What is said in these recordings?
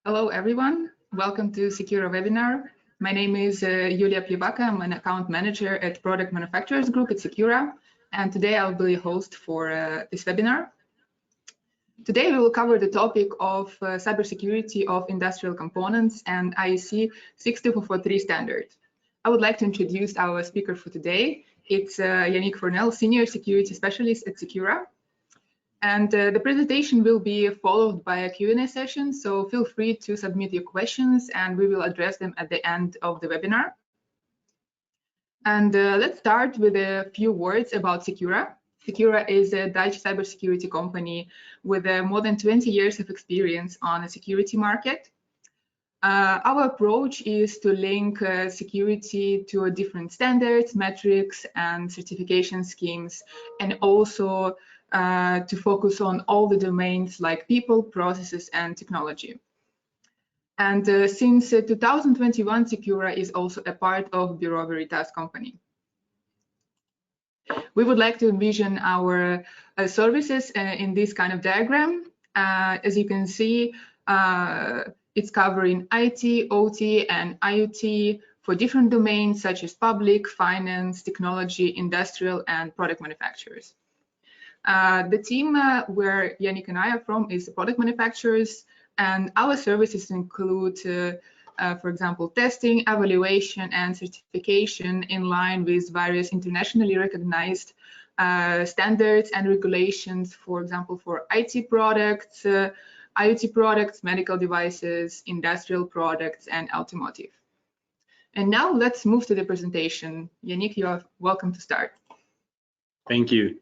Hello, everyone. Welcome to Secura webinar. My name is Yulia Plivaka. I'm an account manager at Product Manufacturers Group at Secura, and today I'll be your host for this webinar. Today we will cover the topic of cybersecurity of industrial components and IEC 62443 standard. I would like to introduce our speaker for today. It's Yannick Fornel, Senior Security Specialist at Secura. And the presentation will be followed by a Q&A session, so feel free to submit your questions and we will address them at the end of the webinar. And let's start with a few words about Secura. Secura is a Dutch cybersecurity company with more than 20 years of experience on the security market. Our approach is to link security to different standards, metrics, and certification schemes, and also to focus on all the domains like people, processes, and technology. And since 2021, Secura is also a part of Bureau Veritas company. We would like to envision our services in this kind of diagram. As you can see, it's covering IT, OT, and IoT for different domains such as public, finance, technology, industrial, and product manufacturers. The team where Yannick and I are from is product manufacturers, and our services include, for example, testing, evaluation, and certification in line with various internationally recognized standards and regulations, for example, for IT products, IoT products, medical devices, industrial products, and automotive. And now let's move to the presentation. Yannick, you are welcome to start. Thank you.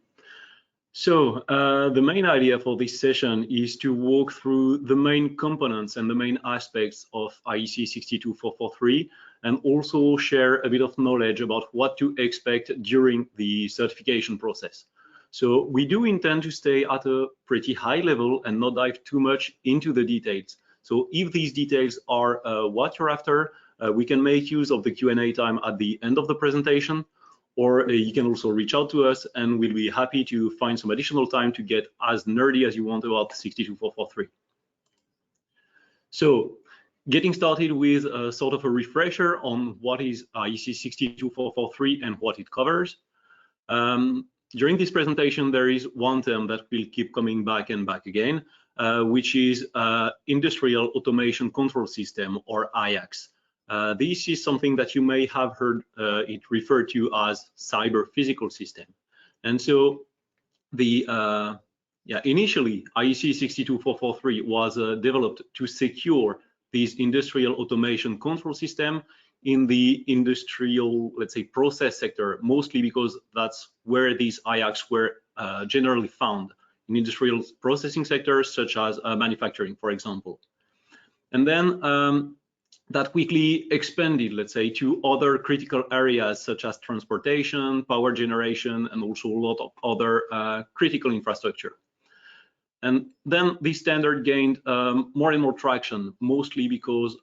So the main idea for this session is to walk through the main components and the main aspects of IEC 62443 and also share a bit of knowledge about what to expect during the certification process. So we do intend to stay at a pretty high level and not dive too much into the details. So if these details are what you're after, we can make use of the Q&A time at the end of the presentation, or you can also reach out to us and we'll be happy to find some additional time to get as nerdy as you want about 62443. So getting started with a sort of a refresher on what is IEC 62443 and what it covers. During this presentation, there is one term that will keep coming back and back again, which is Industrial Automation Control System, or IACS. This is something that you may have heard it referred to as cyber physical system. And so the initially IEC 62443 was developed to secure this industrial automation control system in the industrial, let's say, process sector, mostly because that's where these IACs were generally found, in industrial processing sectors such as manufacturing, for example. And then that quickly expanded, let's say, to other critical areas such as transportation, power generation, and also a lot of other critical infrastructure. And then this standard gained more and more traction, mostly because,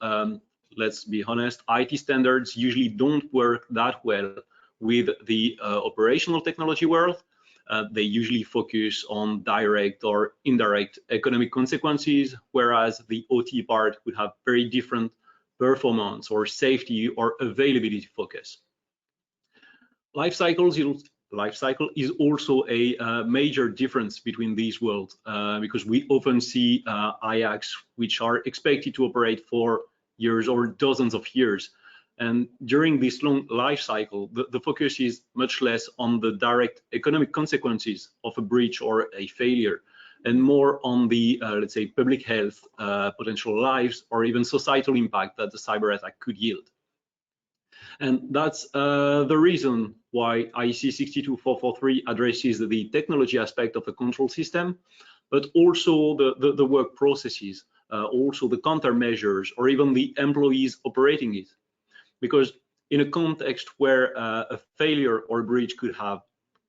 let's be honest, IT standards usually don't work that well with the operational technology world. They usually focus on direct or indirect economic consequences, whereas the OT part would have very different performance or safety or availability focus. Lifecycle is also a major difference between these worlds because we often see IACs which are expected to operate for years or dozens of years. And during this long life cycle, the focus is much less on the direct economic consequences of a breach or a failure, and more on the, let's say, public health, potential lives, or even societal impact that the cyber attack could yield. And that's the reason why IEC 62443 addresses the technology aspect of the control system, but also the work processes, also the countermeasures, or even the employees operating it. Because in a context where a failure or a breach could have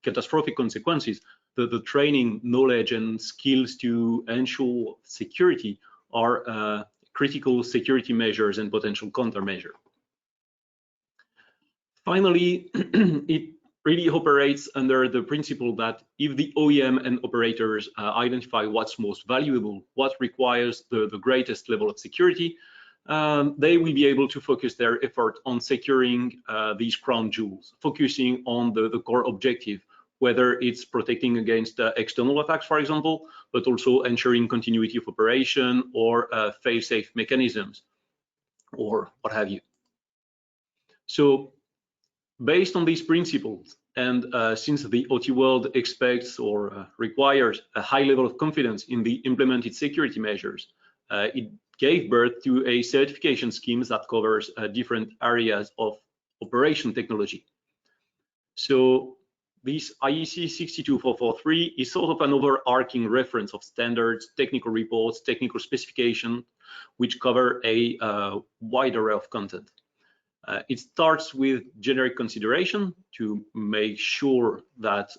catastrophic consequences, the training, knowledge, and skills to ensure security are critical security measures and potential countermeasures. Finally, it really operates under the principle that if the OEM and operators identify what's most valuable, what requires the greatest level of security, they will be able to focus their effort on securing these crown jewels, focusing on the core objective, whether it's protecting against external attacks, for example, but also ensuring continuity of operation or fail-safe mechanisms, or what have you. So based on these principles, and since the OT world expects or requires a high level of confidence in the implemented security measures, it gave birth to a certification scheme that covers different areas of operation technology. So this IEC 62443 is sort of an overarching reference of standards, technical reports, technical specifications, which cover a wide array of content. It starts with generic consideration to make sure that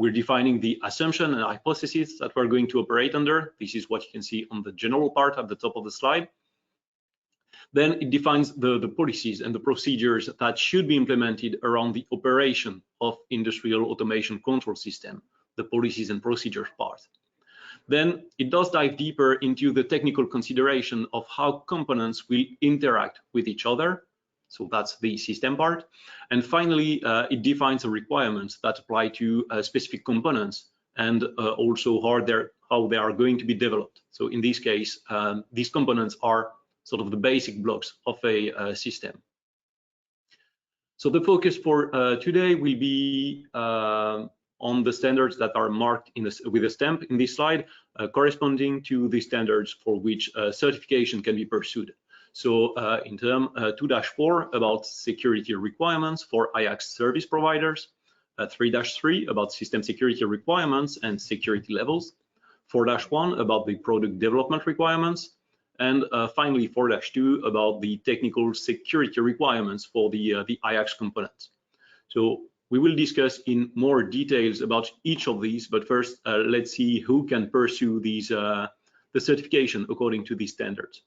we're defining the assumption and hypothesis that we're going to operate under. This is what you can see on the general part at the top of the slide. Then it defines the policies and the procedures that should be implemented around the operation of industrial automation control system, the policies and procedures part. Then it does dive deeper into the technical consideration of how components will interact with each other. So that's the system part. And finally, it defines the requirements that apply to specific components and also how they are going to be developed. So in this case, these components are sort of the basic blocks of a system. So the focus for today will be on the standards that are marked with a stamp in this slide, corresponding to the standards for which certification can be pursued. So in term 2-4 about security requirements for IAC service providers, 3-3 about system security requirements and security levels, 4-1 about the product development requirements, and finally 4-2 about the technical security requirements for the IAC components. So we will discuss in more details about each of these, but first let's see who can pursue these the certification according to these standards.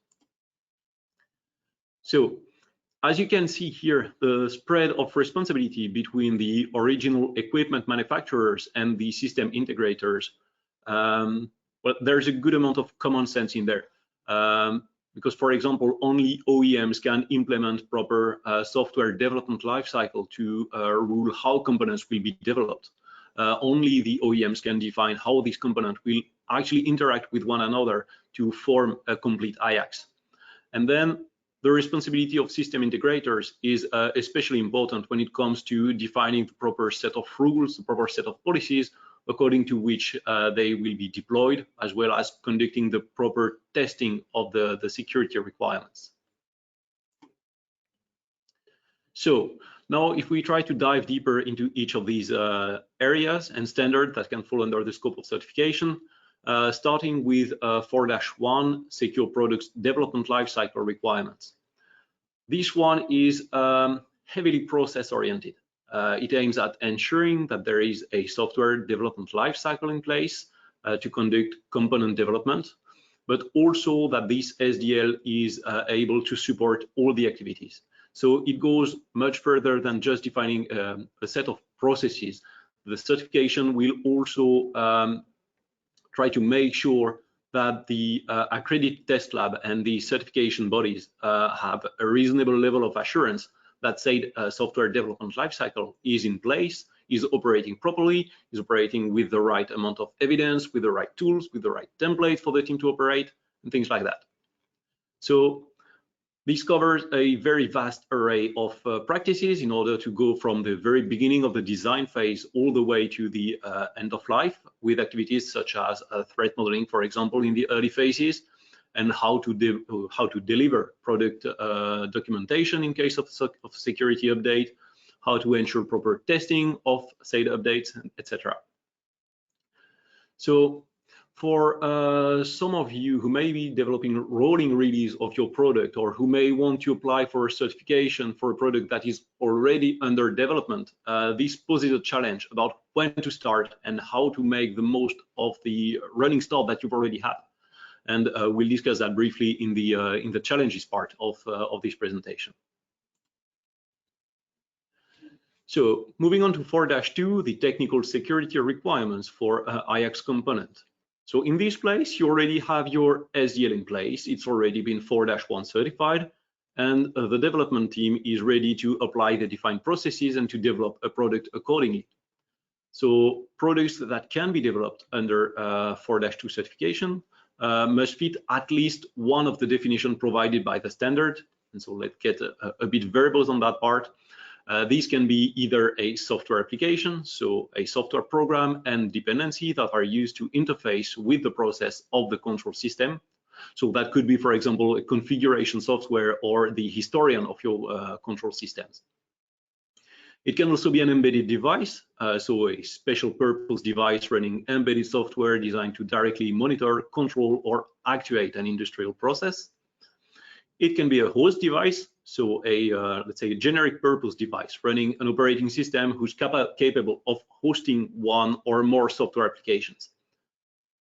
So as you can see here, the spread of responsibility between the original equipment manufacturers and the system integrators, well, there's a good amount of common sense in there. Because, for example, only OEMs can implement proper software development lifecycle to rule how components will be developed. Only the OEMs can define how these components will actually interact with one another to form a complete IAC. And then the responsibility of system integrators is especially important when it comes to defining the proper set of rules, the proper set of policies, according to which they will be deployed, as well as conducting the proper testing of the security requirements. So now if we try to dive deeper into each of these areas and standards that can fall under the scope of certification, starting with 4-1 secure products development lifecycle requirements. This one is heavily process oriented. It aims at ensuring that there is a software development lifecycle in place to conduct component development, but also that this SDL is able to support all the activities. So it goes much further than just defining a set of processes. The certification will also try to make sure that the accredited test lab and the certification bodies have a reasonable level of assurance that said software development lifecycle is in place, is operating properly, is operating with the right amount of evidence, with the right tools, with the right template for the team to operate, and things like that. So this covers a very vast array of practices in order to go from the very beginning of the design phase all the way to the end of life, with activities such as threat modeling, for example, in the early phases, and how to deliver product documentation in case of security update, how to ensure proper testing of said updates, etc. So for some of you who may be developing rolling release of your product, or who may want to apply for a certification for a product that is already under development, this poses a challenge about when to start and how to make the most of the running start that you've already had. And we'll discuss that briefly in the challenges part of this presentation. So moving on to 4-2, the technical security requirements for IX component. So in this place, you already have your SDL in place. It's already been 4-1 certified, and the development team is ready to apply the defined processes and to develop a product accordingly. So products that can be developed under 4-2 certification must fit at least one of the definitions provided by the standard. And so let's get a bit verbose on that part. These can be either a software application, so a software program and dependency that are used to interface with the process of the control system. So that could be, for example, a configuration software or the historian of your control systems. It can also be an embedded device, so a special purpose device running embedded software designed to directly monitor, control, or actuate an industrial process. It can be a host device, so let's say a generic purpose device running an operating system who's capable of hosting one or more software applications,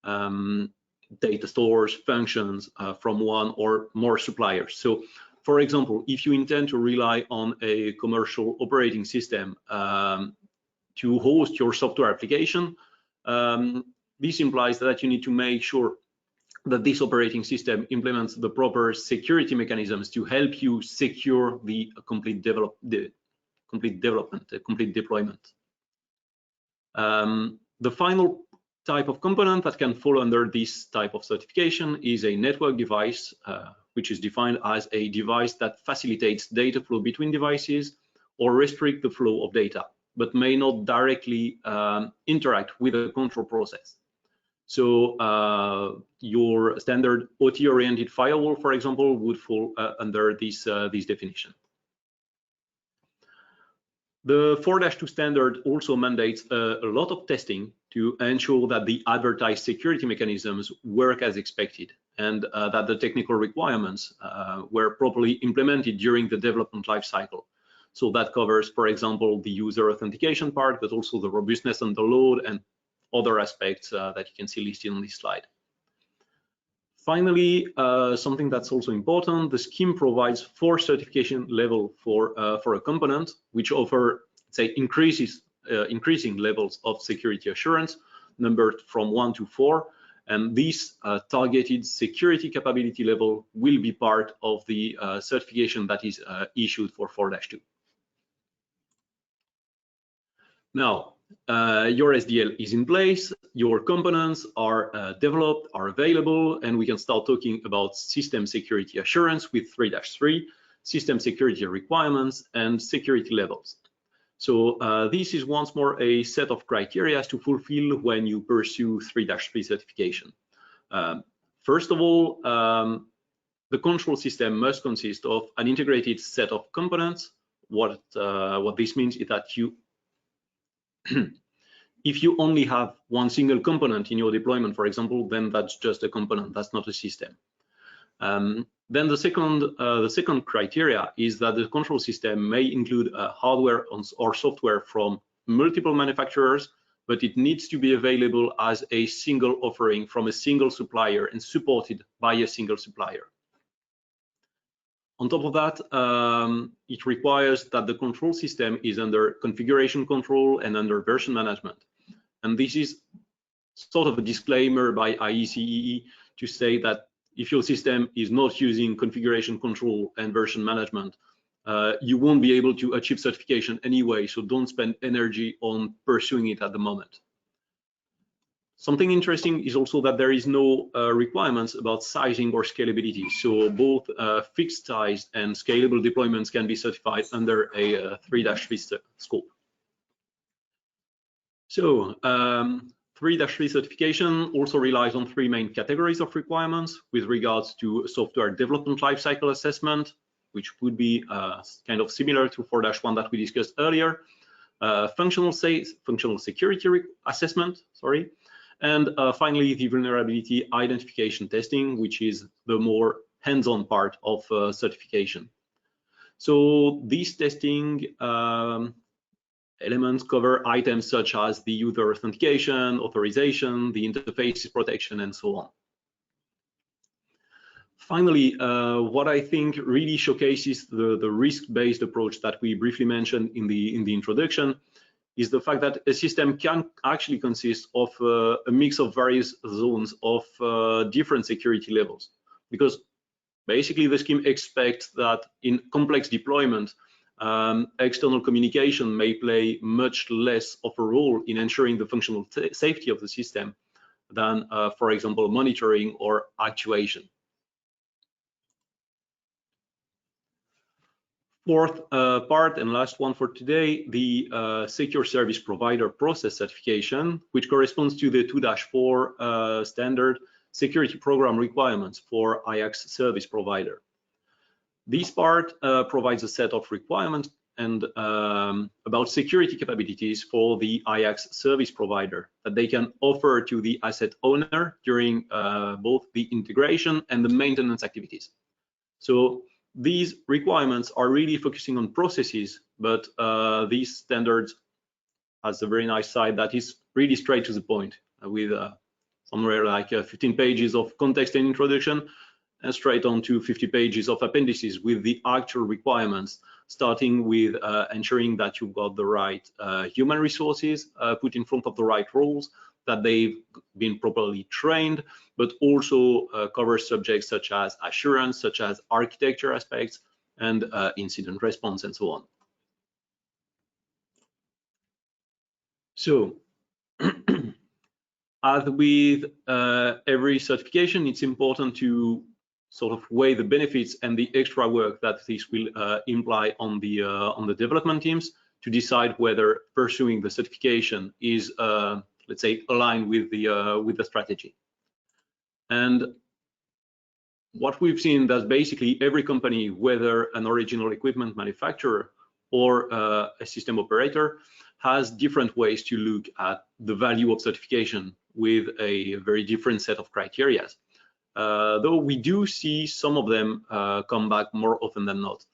data stores, functions from one or more suppliers. So, for example, if you intend to rely on a commercial operating system to host your software application, this implies that you need to make sure that this operating system implements the proper security mechanisms to help you secure the complete deployment. The final type of component that can fall under this type of certification is a network device, which is defined as a device that facilitates data flow between devices or restrict the flow of data, but may not directly interact with a control process. So your standard OT-oriented firewall, for example, would fall under this definition. The 4-2 standard also mandates a lot of testing to ensure that the advertised security mechanisms work as expected and that the technical requirements were properly implemented during the development lifecycle. So that covers, for example, the user authentication part, but also the robustness and the load and other aspects that you can see listed on this slide. Finally, something that's also important, the scheme provides 4 certification levels for a component, which offer, say, increasing levels of security assurance, numbered from 1 to 4. And this targeted security capability level will be part of the certification that is issued for 4-2. Now, your SDL is in place, your components are developed, are available, and we can start talking about system security assurance with 3-3, system security requirements, and security levels. So this is once more a set of criteria to fulfill when you pursue 3-3 certification. First of all, the control system must consist of an integrated set of components. What this means is that if you only have one single component in your deployment, for example, then that's just a component, that's not a system. Then the second criteria is that the control system may include hardware or software from multiple manufacturers, but it needs to be available as a single offering from a single supplier and supported by a single supplier. On top of that, it requires that the control system is under configuration control and under version management. And this is sort of a disclaimer by IEC to say that if your system is not using configuration control and version management, you won't be able to achieve certification anyway, so don't spend energy on pursuing it at the moment. Something interesting is also that there is no requirements about sizing or scalability. So both fixed size and scalable deployments can be certified under a 3-3 scope. So 3-3 certification also relies on 3 main categories of requirements with regards to software development lifecycle assessment, which would be kind of similar to 4-1 that we discussed earlier, functional security assessment, and finally the vulnerability identification testing, which is the more hands-on part of certification. So these testing elements cover items such as the user authentication, authorization, the interfaces protection, and so on. Finally, what I think really showcases the risk-based approach that we briefly mentioned in the introduction is the fact that a system can actually consist of a mix of various zones of different security levels, because basically the scheme expects that in complex deployment, external communication may play much less of a role in ensuring the functional safety of the system than, for example, monitoring or actuation. Fourth part and last one for today, the Secure Service Provider Process Certification, which corresponds to the 2-4 standard security program requirements for IACS service provider. This part provides a set of requirements and about security capabilities for the IACS service provider that they can offer to the asset owner during both the integration and the maintenance activities. So these requirements are really focusing on processes, but these standards has a very nice side that is really straight to the point with somewhere like 15 pages of context and introduction and straight on to 50 pages of appendices with the actual requirements, starting with ensuring that you've got the right human resources put in front of the right roles, that they've been properly trained, but also covers subjects such as assurance, such as architecture aspects, and incident response, and so on. So, as with every certification, it's important to sort of weigh the benefits and the extra work that this will imply on the development teams to decide whether pursuing the certification is let's say aligned with the strategy. And what we've seen that basically every company, whether an original equipment manufacturer or a system operator, has different ways to look at the value of certification with a very different set of criteria. Though we do see some of them come back more often than not.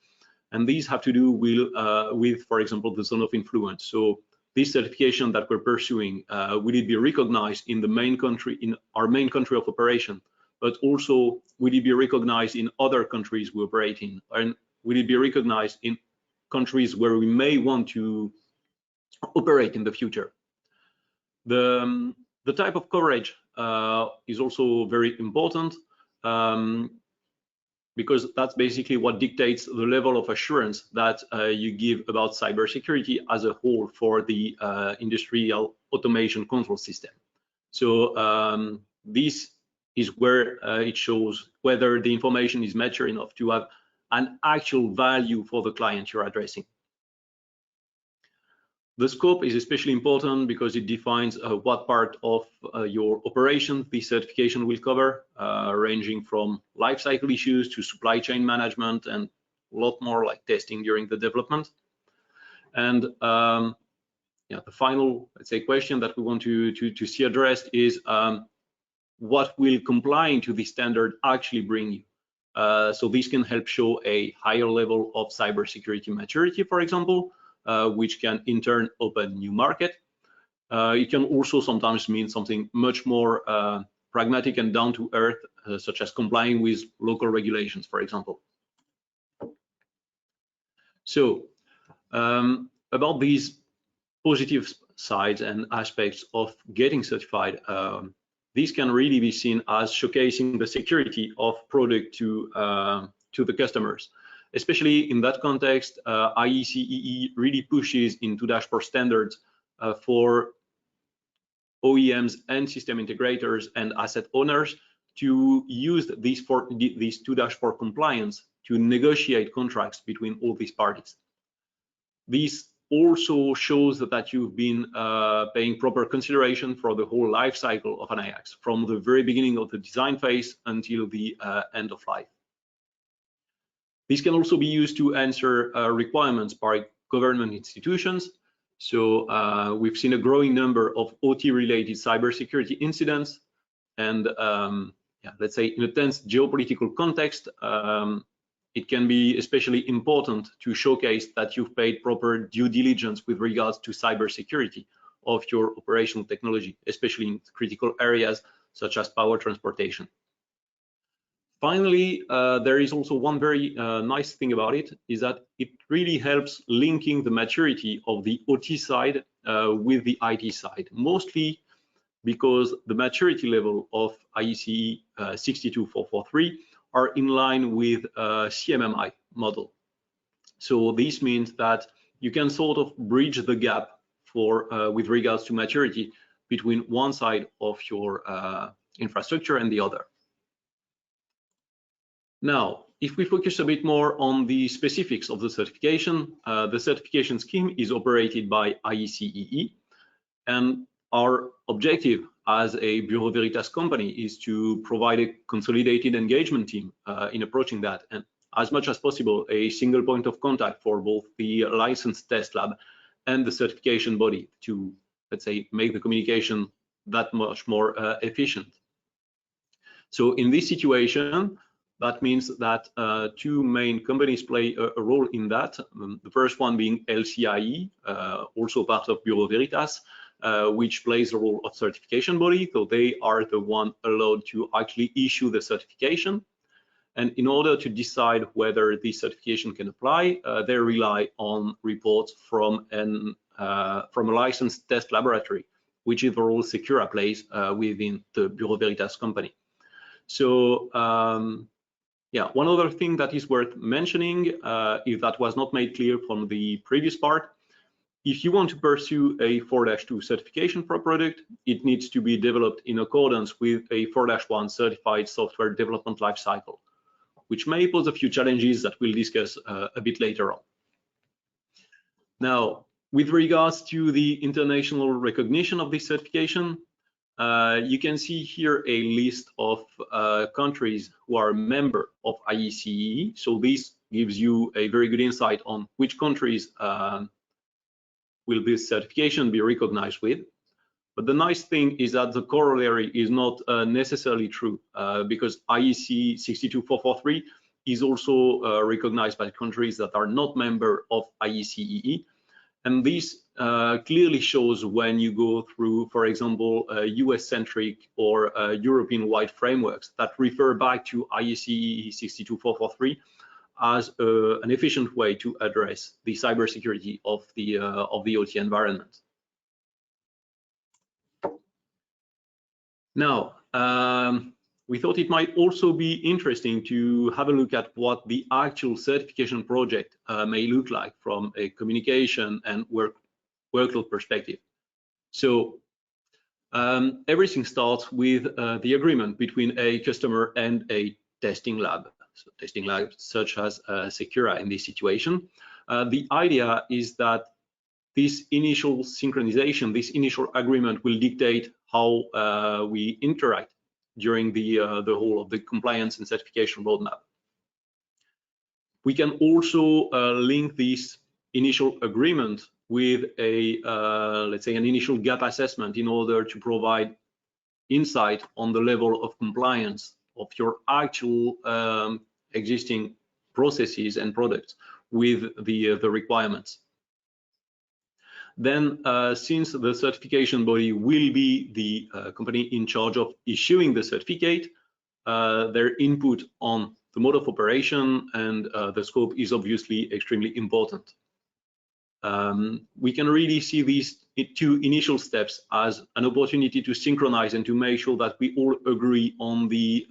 And these have to do with, for example, the zone of influence. So this certification that we're pursuing, will it be recognized in the main country, in our main country of operation, but also will it be recognized in other countries we operate in, and will it be recognized in countries where we may want to operate in the future? The type of coverage is also very important, because that's basically what dictates the level of assurance that you give about cybersecurity as a whole for the industrial automation control system. So this is where it shows whether the information is mature enough to have an actual value for the client you're addressing. The scope is especially important because it defines what part of your operation the certification will cover, ranging from lifecycle issues to supply chain management and a lot more like testing during the development. And yeah, the final, let's say, question that we want to see addressed is what will complying to the standard actually bring you? So this can help show a higher level of cybersecurity maturity, for example, which can in turn open new market. It can also sometimes mean something much more pragmatic and down to earth, such as complying with local regulations, for example. So about these positive sides and aspects of getting certified, these can really be seen as showcasing the security of product to the customers. Especially in that context, IEC EE really pushes into 2-4 standards for OEMs and system integrators and asset owners to use these 2-4 compliance to negotiate contracts between all these parties. This also shows that you've been paying proper consideration for the whole life cycle of an IACS, from the very beginning of the design phase until the end of life. This can also be used to answer requirements by government institutions. So we've seen a growing number of OT-related cybersecurity incidents, and yeah, let's say in a tense geopolitical context, it can be especially important to showcase that you've paid proper due diligence with regards to cybersecurity of your operational technology, especially in critical areas such as power transportation. Finally, there is also one very nice thing about it, is that it really helps linking the maturity of the OT side with the IT side, mostly because the maturity level of IEC 62443 are in line with CMMI model. So this means that you can sort of bridge the gap for with regards to maturity between one side of your infrastructure and the other. Now, if we focus a bit more on the specifics of the certification scheme is operated by IEC, and our objective as a Bureau Veritas company is to provide a consolidated engagement team in approaching that, and as much as possible, a single point of contact for both the licensed test lab and the certification body to, let's say, make the communication that much more efficient. So in this situation, that means that two main companies play a role in that. The first one being LCIE, also part of Bureau Veritas, which plays the role of certification body. So they are the one allowed to actually issue the certification. And in order to decide whether this certification can apply, they rely on reports from a licensed test laboratory, which is the role Secura plays within the Bureau Veritas company. So yeah, one other thing that is worth mentioning, if that was not made clear from the previous part, if you want to pursue a 4-2 certification for a product, it needs to be developed in accordance with a 4-1 certified software development lifecycle, which may pose a few challenges that we'll discuss a bit later on. Now, with regards to the international recognition of this certification, you can see here a list of countries who are a member of IEC. So this gives you a very good insight on which countries will this certification be recognized with. But the nice thing is that the corollary is not necessarily true because IEC 62443 is also recognized by countries that are not member of IEC. And this clearly shows when you go through, for example, US-centric or European-wide frameworks that refer back to IEC 62443 as an efficient way to address the cybersecurity of the OT environment. Now, we thought it might also be interesting to have a look at what the actual certification project may look like from a communication and workload perspective. So everything starts with the agreement between a customer and a testing lab. So testing labs such as Secura in this situation. The idea is that this initial synchronization, this initial agreement will dictate how we interact during the whole of the compliance and certification roadmap. We can also link this initial agreement with a, let's say, an initial gap assessment in order to provide insight on the level of compliance of your actual existing processes and products with the requirements. Then, since the certification body will be the company in charge of issuing the certificate, their input on the mode of operation and the scope is obviously extremely important. We can really see these two initial steps as an opportunity to synchronize and to make sure that we all agree on the,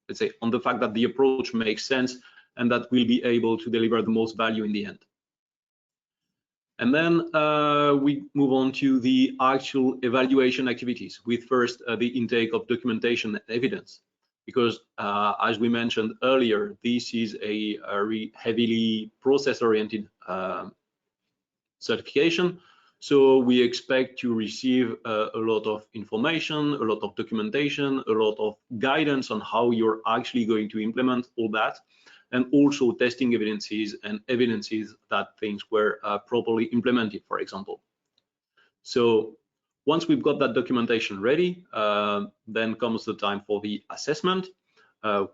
let's say, on the fact that the approach makes sense and that we'll be able to deliver the most value in the end. And then we move on to the actual evaluation activities with first the intake of documentation and evidence, because as we mentioned earlier, this is a heavily process-oriented certification. So we expect to receive a lot of information, a lot of documentation, a lot of guidance on how you're actually going to implement all that, and also testing evidences and evidences that things were properly implemented, for example. So once we've got that documentation ready, then comes the time for the assessment,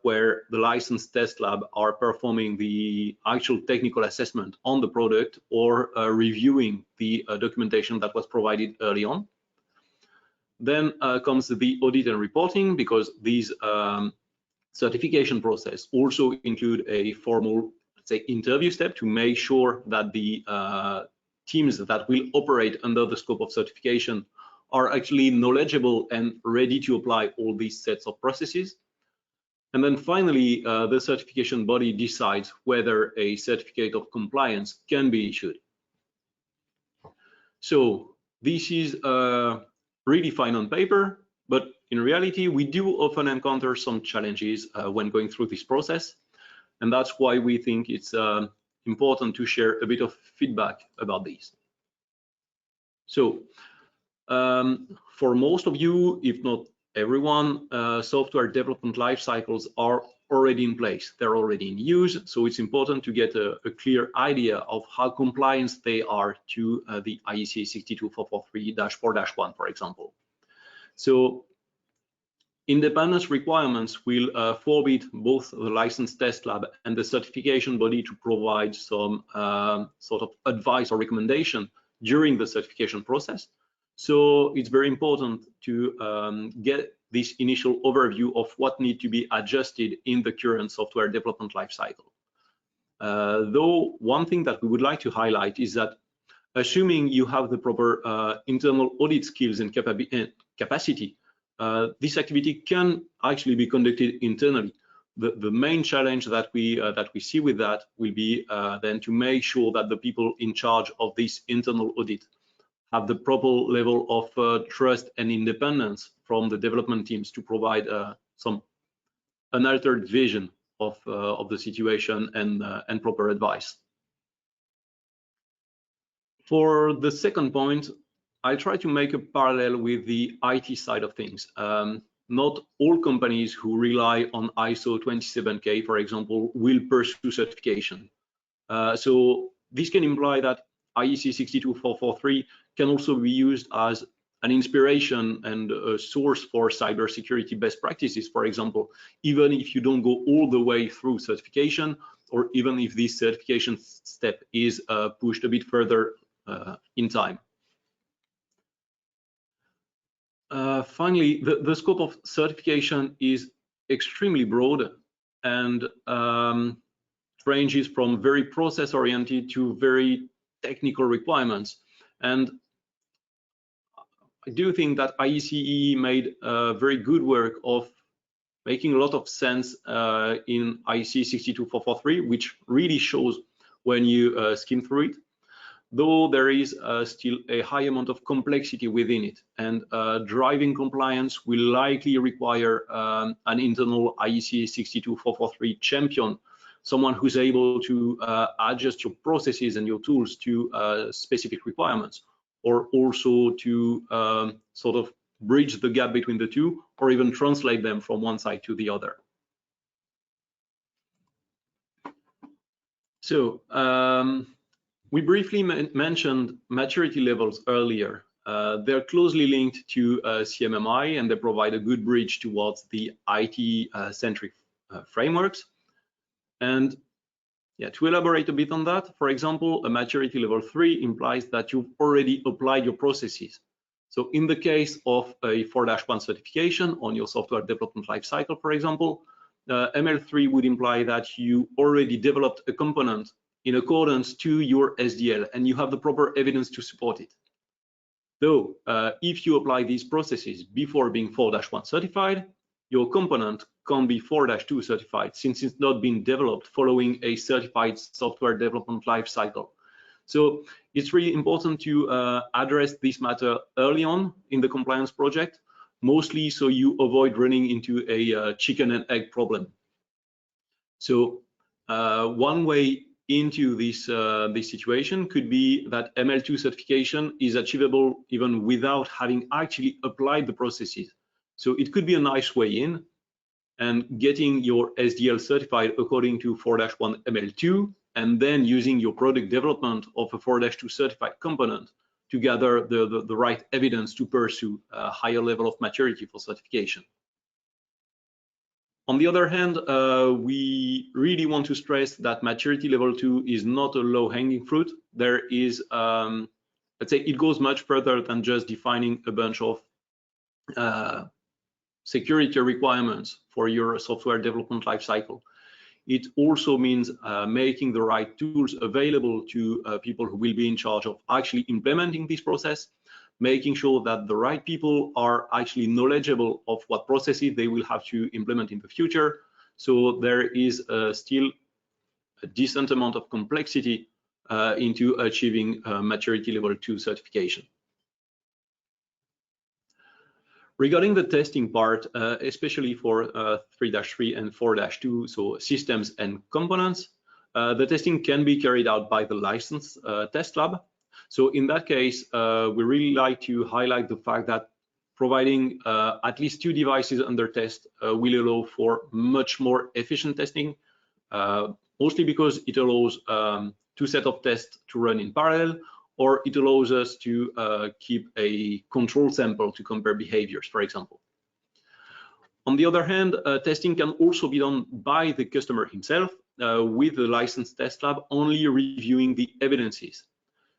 where the licensed test lab are performing the actual technical assessment on the product or reviewing the documentation that was provided early on. Then comes the audit and reporting, because these certification process also include a formal, let's say, interview step to make sure that the teams that will operate under the scope of certification are actually knowledgeable and ready to apply all these sets of processes. And then finally, the certification body decides whether a certificate of compliance can be issued. So this is really fine on paper, but in reality, we do often encounter some challenges when going through this process. And that's why we think it's important to share a bit of feedback about these. So for most of you, if not everyone, software development life cycles are already in place. They're already in use. So it's important to get a clear idea of how compliant they are to the IEC 62443-4-1, for example. So independence requirements will forbid both the licensed test lab and the certification body to provide some sort of advice or recommendation during the certification process. So it's very important to get this initial overview of what needs to be adjusted in the current software development lifecycle. Though one thing that we would like to highlight is that assuming you have the proper internal audit skills and capacity, this activity can actually be conducted internally. The main challenge that we see with that will be then to make sure that the people in charge of this internal audit have the proper level of trust and independence from the development teams to provide some unaltered vision of the situation and proper advice. For the second point, I try to make a parallel with the IT side of things. Not all companies who rely on ISO 27K, for example, will pursue certification. So this can imply that IEC 62443 can also be used as an inspiration and a source for cybersecurity best practices, for example, even if you don't go all the way through certification, or even if this certification step is pushed a bit further in time. Finally, the scope of certification is extremely broad and ranges from very process-oriented to very technical requirements. And I do think that IEC made very good work of making a lot of sense in IEC 62443, which really shows when you skim through it, though there is still a high amount of complexity within it, and driving compliance will likely require an internal IEC 62443 champion, someone who's able to adjust your processes and your tools to specific requirements, or also to sort of bridge the gap between the two, or even translate them from one side to the other. So we briefly mentioned maturity levels earlier. They're closely linked to CMMI, and they provide a good bridge towards the IT-centric frameworks. And yeah, to elaborate a bit on that, for example, a maturity level 3 implies that you've already applied your processes. So in the case of a 4-1 certification on your software development lifecycle, for example, ML3 would imply that you already developed a component in accordance to your SDL, and you have the proper evidence to support it. Though, if you apply these processes before being 4-1 certified, your component can't be 4-2 certified since it's not been developed following a certified software development lifecycle. So it's really important to address this matter early on in the compliance project, mostly so you avoid running into a chicken and egg problem. So one way into this situation could be that ML2 certification is achievable even without having actually applied the processes. So it could be a nice way in, and getting your SDL certified according to 4-1 ML2, and then using your product development of a 4-2 certified component to gather the right evidence to pursue a higher level of maturity for certification. On the other hand, we really want to stress that maturity level 2 is not a low-hanging fruit. There is, let's say, it goes much further than just defining a bunch of security requirements for your software development lifecycle. It also means making the right tools available to people who will be in charge of actually implementing this process, making sure that the right people are actually knowledgeable of what processes they will have to implement in the future. So there is still a decent amount of complexity into achieving maturity level 2 certification. Regarding the testing part, especially for 3-3 and 4-2, so systems and components, the testing can be carried out by the licensed test lab. So in that case, we really like to highlight the fact that providing at least 2 devices under test will allow for much more efficient testing, mostly because it allows 2 sets of tests to run in parallel, or it allows us to keep a control sample to compare behaviors, for example. On the other hand, testing can also be done by the customer himself with the licensed test lab only reviewing the evidences.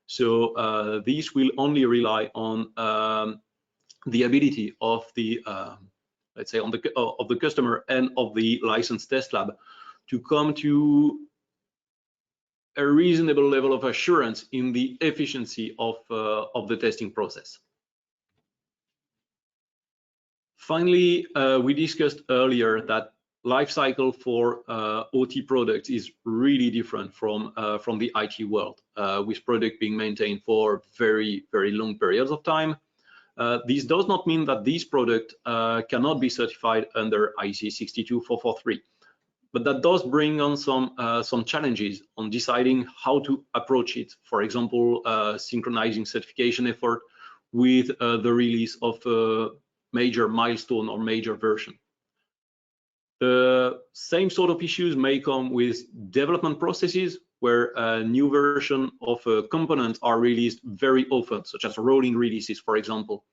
So these will only rely on the ability of the, let's say, of the customer and of the licensed test lab to come to a reasonable level of assurance in the efficiency of the testing process. Finally, we discussed earlier that lifecycle for OT products is really different from the IT world, with product being maintained for very, very long periods of time. This does not mean that this product cannot be certified under IEC 62443. But that does bring on some challenges on deciding how to approach it. For example, synchronizing certification effort with the release of a major milestone or major version. The same sort of issues may come with development processes where a new version of a component are released very often, such as rolling releases, for example.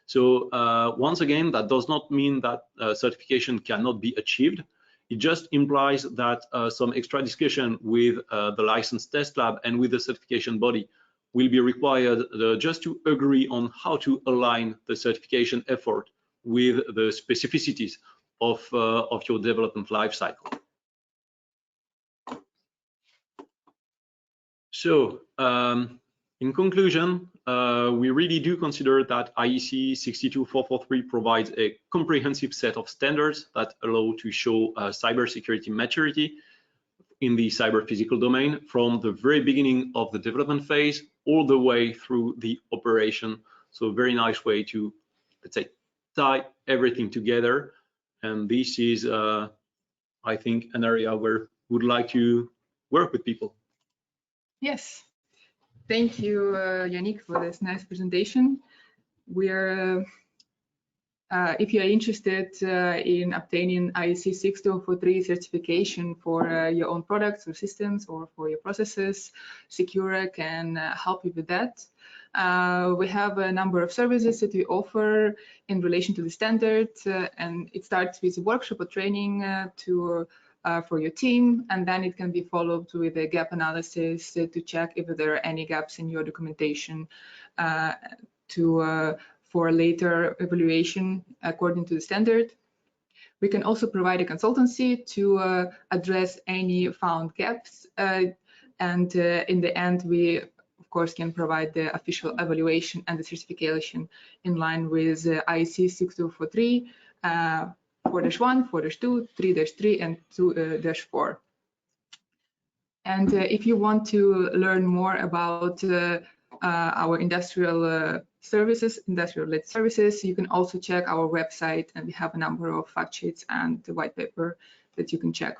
So once again, that does not mean that certification cannot be achieved. It just implies that some extra discussion with the licensed test lab and with the certification body will be required just to agree on how to align the certification effort with the specificities of your development lifecycle. So in conclusion, we really do consider that IEC 62443 provides a comprehensive set of standards that allow to show cybersecurity maturity in the cyber physical domain from the very beginning of the development phase all the way through the operation. So a very nice way to, let's say, tie everything together. And this is, I think, an area where we would like to work with people. Yes. Thank you, Yannick, for this nice presentation. We're, if you are interested in obtaining IEC 62443 certification for your own products or systems or for your processes, Secura can help you with that. We have a number of services that we offer in relation to the standard, and it starts with a workshop or training for your team, and then it can be followed with a gap analysis to check if there are any gaps in your documentation for later evaluation according to the standard. We can also provide a consultancy to address any found gaps, and in the end, we of course can provide the official evaluation and the certification in line with IEC 6243. 4-1, 4-2, 3-3, and 2-4. And if you want to learn more about our industrial industrial-led services, you can also check our website, and we have a number of fact sheets and the white paper that you can check.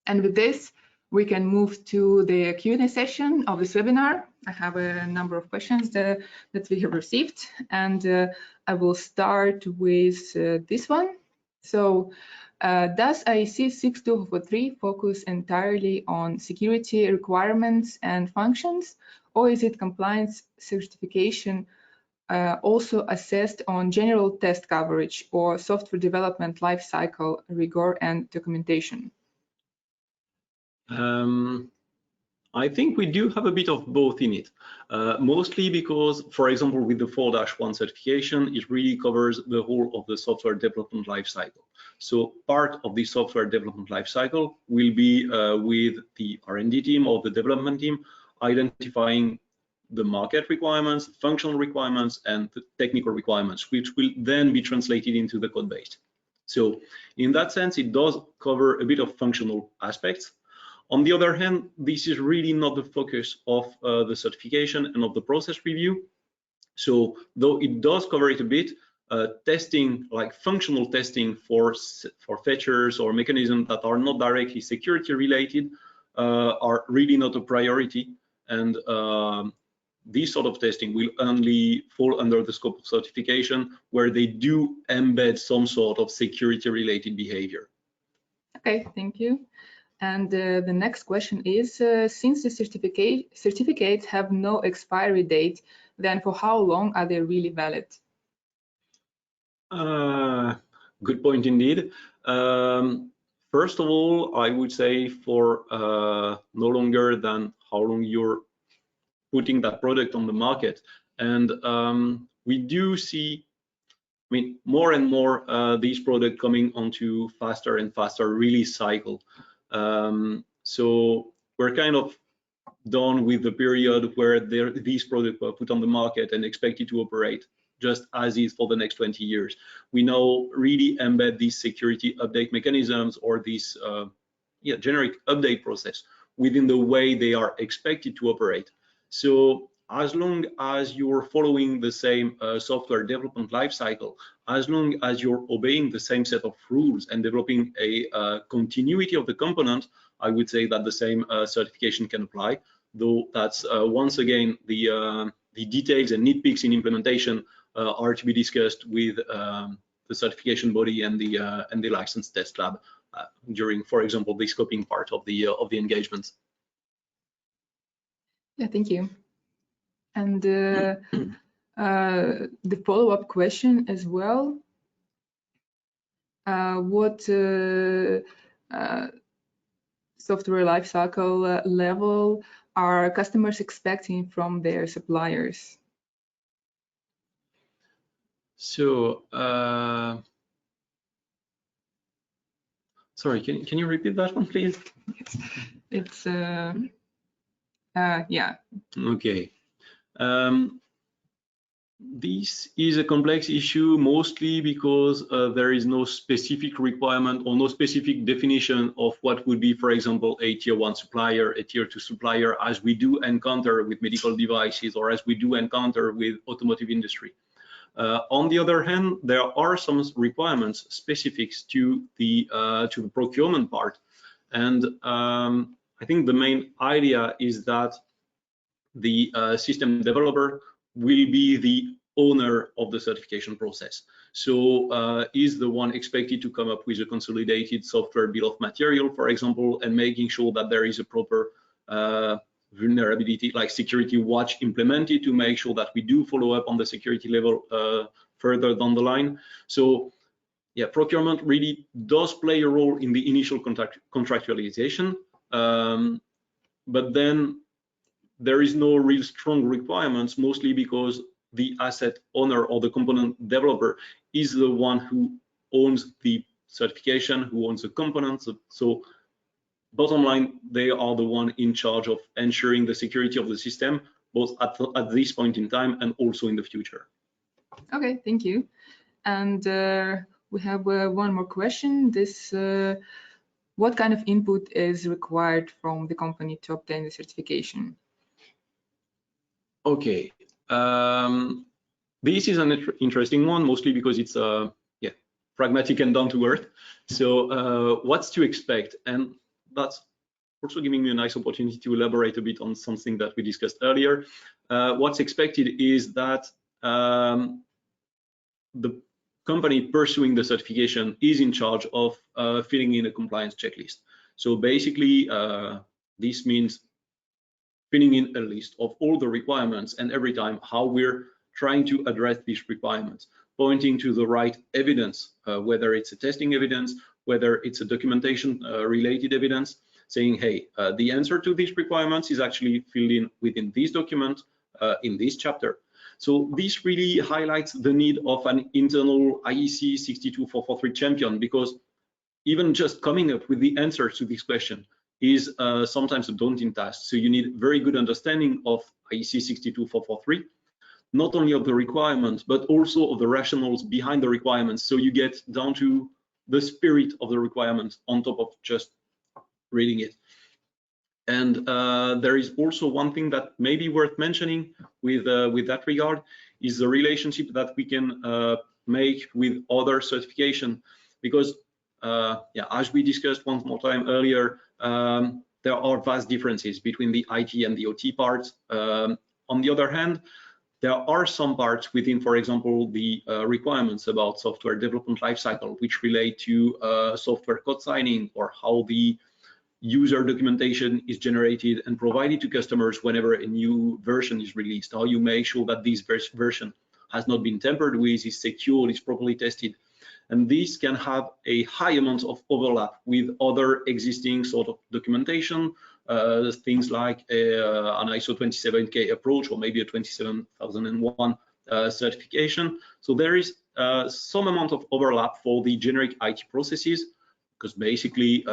And with this, we can move to the Q&A session of this webinar. I have a number of questions that we have received, and I will start with this one. So, does IEC 6243 focus entirely on security requirements and functions, or is it compliance certification also assessed on general test coverage or software development lifecycle rigor and documentation? I think we do have a bit of both in it, mostly because, for example, with the 4-1 certification, it really covers the whole of the software development lifecycle. So part of the software development lifecycle will be with the R&D team or the development team, identifying the market requirements, functional requirements, and the technical requirements, which will then be translated into the code base. So in that sense, it does cover a bit of functional aspects. On the other hand, this is really not the focus of the certification and of the process review. So though it does cover it a bit, testing, like functional testing for features or mechanisms that are not directly security related are really not a priority. And this sort of testing will only fall under the scope of certification where they do embed some sort of security related behavior. Okay, thank you. And the next question is, since the certificates have no expiry date, then for how long are they really valid? Good point indeed. First of all, I would say for no longer than how long you're putting that product on the market. And we do see, I mean, more and more these products coming onto faster and faster release cycle. So we're kind of done with the period where these products were put on the market and expected to operate just as is for the next 20 years. We now really embed these security update mechanisms or this generic update process within the way they are expected to operate. So as long as you're following the same software development lifecycle, as long as you're obeying the same set of rules and developing a continuity of the component, I would say that the same certification can apply. Though that's once again the details and nitpicks in implementation are to be discussed with the certification body and the license test lab during, for example, the scoping part of the engagements. Yeah, thank you. And the follow-up question as well, what software lifecycle level are customers expecting from their suppliers? So, sorry, can you repeat that one, please? It's yeah. Okay. This is a complex issue mostly because there is no specific requirement or no specific definition of what would be, for example, a tier 1 supplier, a tier 2 supplier, as we do encounter with medical devices or as we do encounter with automotive industry. On the other hand, there are some requirements specifics to the procurement part, and I think the main idea is that the system developer will be the owner of the certification process. So is the one expected to come up with a consolidated software bill of material, for example, and making sure that there is a proper vulnerability like security watch implemented to make sure that we do follow up on the security level further down the line. So yeah, procurement really does play a role in the initial contractualization, but then there is no real strong requirements, mostly because the asset owner or the component developer is the one who owns the certification, who owns the components. So bottom line, they are the one in charge of ensuring the security of the system, both at this point in time and also in the future. Okay, thank you. And we have one more question. This, what kind of input is required from the company to obtain the certification? Okay, this is an interesting one, mostly because it's pragmatic and down to earth. So what's to expect? And that's also giving me a nice opportunity to elaborate a bit on something that we discussed earlier. What's expected is that the company pursuing the certification is in charge of filling in a compliance checklist. So basically, this means filling in a list of all the requirements and every time how we're trying to address these requirements, pointing to the right evidence, whether it's a testing evidence, whether it's a documentation related evidence. saying, hey, the answer to these requirements is actually filled in within this document in this chapter. So this really highlights the need of an internal IEC 62443 champion, because even just coming up with the answers to this question is sometimes a daunting task. So you need very good understanding of IEC 62443, not only of the requirements, but also of the rationales behind the requirements. So you get down to the spirit of the requirements on top of just reading it. And there is also one thing that may be worth mentioning with that regard is the relationship that we can make with other certification, because yeah, as we discussed one more time earlier, there are vast differences between the IT and the OT parts. On the other hand, there are some parts within, for example, the requirements about software development lifecycle, which relate to software code signing, or how the user documentation is generated and provided to customers whenever a new version is released. How you make sure that this version has not been tampered with, is secure, is properly tested. And this can have a high amount of overlap with other existing sort of documentation, things like an ISO 27K approach, or maybe a 27001 certification. So there is some amount of overlap for the generic IT processes, because basically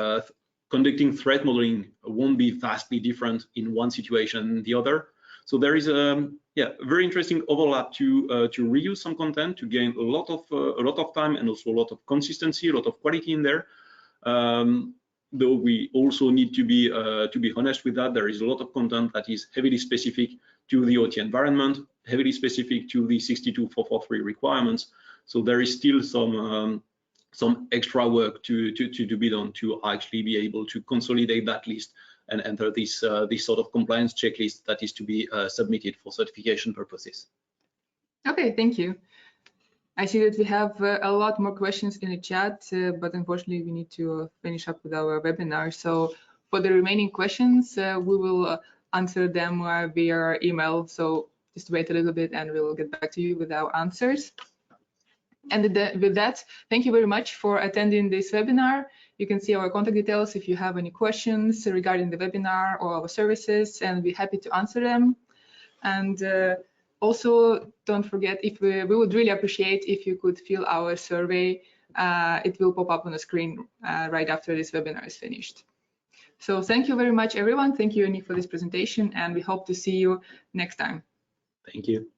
conducting threat modeling won't be vastly different in one situation than the other. So there is a very interesting overlap to reuse some content, to gain a lot of time, and also a lot of consistency, a lot of quality in there. Though we also need to be honest with that, there is a lot of content that is heavily specific to the OT environment, heavily specific to the 62443 requirements. So there is still some extra work to be done to actually be able to consolidate that list and enter this sort of compliance checklist that is to be submitted for certification purposes. Okay, thank you. I see that we have a lot more questions in the chat, but unfortunately we need to finish up with our webinar. So for the remaining questions, we will answer them via email. So just wait a little bit and we'll get back to you with our answers. And with that, thank you very much for attending this webinar. You can see our contact details if you have any questions regarding the webinar or our services, and we're happy to answer them. And also, don't forget, if we would really appreciate if you could fill our survey. It will pop up on the screen right after this webinar is finished. So thank you very much, everyone. Thank you, Annie, for this presentation, and we hope to see you next time. Thank you.